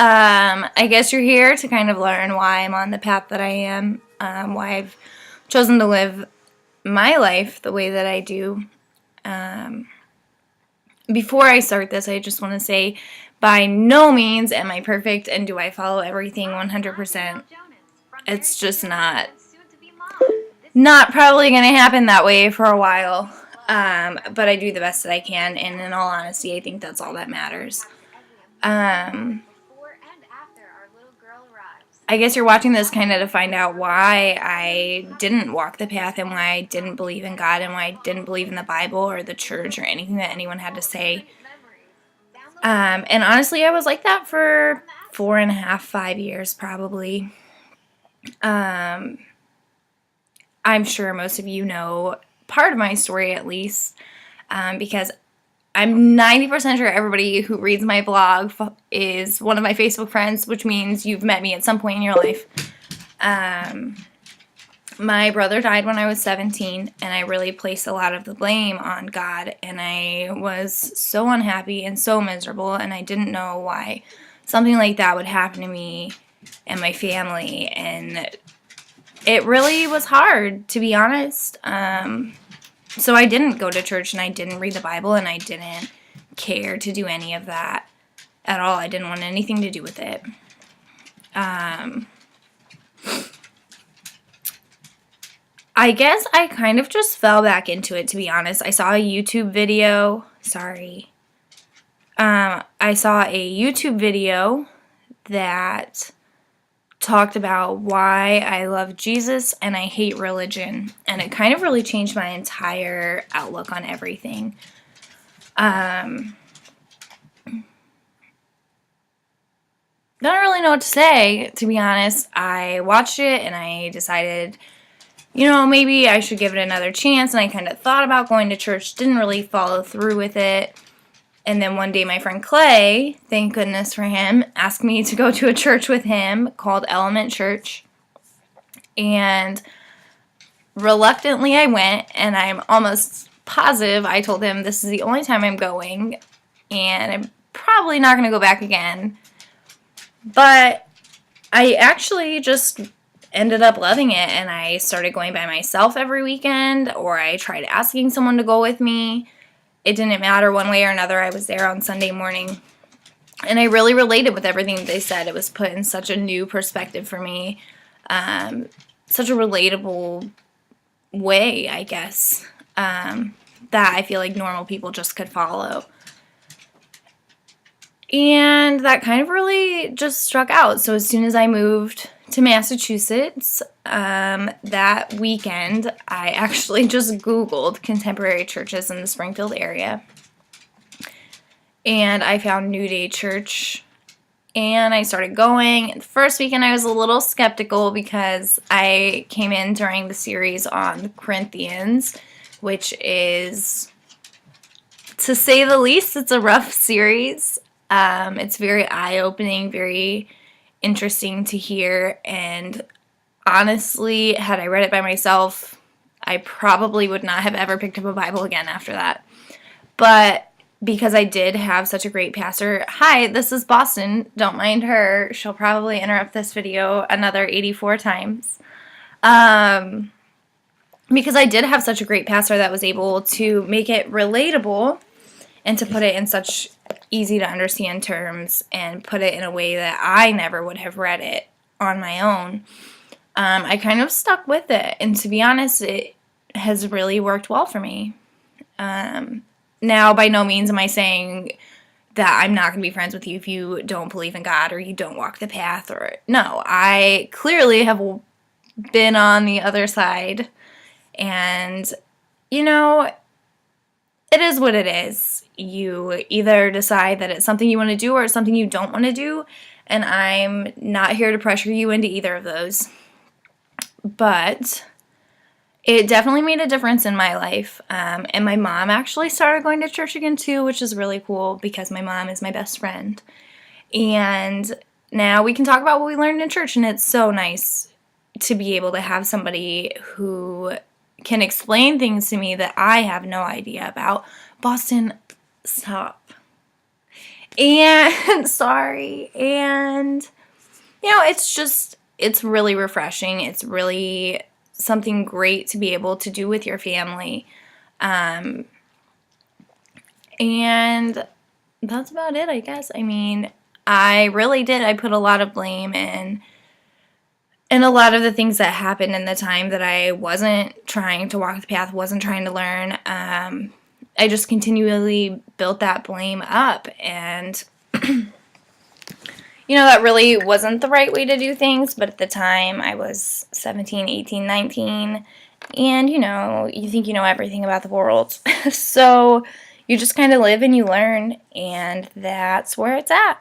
I guess you're here to kind of learn why I'm on the path that I am, why I've chosen to live my life the way that I do. Before I start this, I just want to say, by no means am I perfect, and do I follow everything 100%. It's just not probably going to happen that way for a while. But I do the best that I can, and in all honesty, I think that's all that matters. I guess you're watching this kind of to find out why I didn't walk the path, and why I didn't believe in God, and why I didn't believe in the Bible or the church or anything that anyone had to say. And honestly, I was like that for 4.5, 5 years probably. I'm sure most of you know part of my story at least, because I'm 90% sure everybody who reads my blog is one of my Facebook friends, which means you've met me at some point in your life. My brother died when I was 17, and I really placed a lot of the blame on God, and I was so unhappy and so miserable, and I didn't know why something like that would happen to me and my family, and it really was hard, to be honest. So I didn't go to church, and I didn't read the Bible, and I didn't care to do any of that at all. I didn't want anything to do with it. I guess I kind of just fell back into it, to be honest. I saw a YouTube video. I saw a YouTube video that talked about why I love Jesus and I hate religion, and it kind of really changed my entire outlook on everything. Don't really know what to say, to be honest. I watched it and I decided, maybe I should give it another chance, and I kind of thought about going to church, didn't really follow through with it. And then one day my friend Clay, thank goodness for him, asked me to go to a church with him called Element Church. And reluctantly I went, and I'm almost positive I told him this is the only time I'm going, and I'm probably not going to go back again. But I actually just ended up loving it, and I started going by myself every weekend, or I tried asking someone to go with me. It didn't matter one way or another. I was there on Sunday morning, and I really related with everything that they said. It was put in such a new perspective for me, such a relatable way, I guess, that I feel like normal people just could follow. And that kind of really just struck out. So as soon as I moved to Massachusetts, that weekend, I actually just Googled contemporary churches in the Springfield area. And I found New Day Church, and I started going. The first weekend I was a little skeptical because I came in during the series on Corinthians, which is, to say the least, it's a rough series. It's very eye-opening, very interesting to hear, and honestly, had I read it by myself, I probably would not have ever picked up a Bible again after that. But because I did have such a great pastor, hi, this is Boston, don't mind her, she'll probably interrupt this video another 84 times. Because I did have such a great pastor that was able to make it relatable and to put it in such easy to understand terms and put it in a way that I never would have read it on my own, I kind of stuck with it, and to be honest, it has really worked well for me. Now, by no means am I saying that I'm not going to be friends with you if you don't believe in God or you don't walk the path, or no, I clearly have been on the other side, and it is what it is. You either decide that it's something you want to do or it's something you don't want to do, and I'm not here to pressure you into either of those. But it definitely made a difference in my life, and my mom actually started going to church again too, which is really cool because my mom is my best friend. And now we can talk about what we learned in church, and it's so nice to be able to have somebody who can explain things to me that I have no idea about. Boston, stop. And sorry. And, it's really refreshing. It's really something great to be able to do with your family. And that's about it, I guess. I mean, I really did. I put a lot of blame in a lot of the things that happened in the time that I wasn't trying to walk the path, wasn't trying to learn. I just continually built that blame up, and that really wasn't the right way to do things, but at the time I was 17, 18, 19, and you think you know everything about the world. So you just kind of live and you learn, and that's where it's at.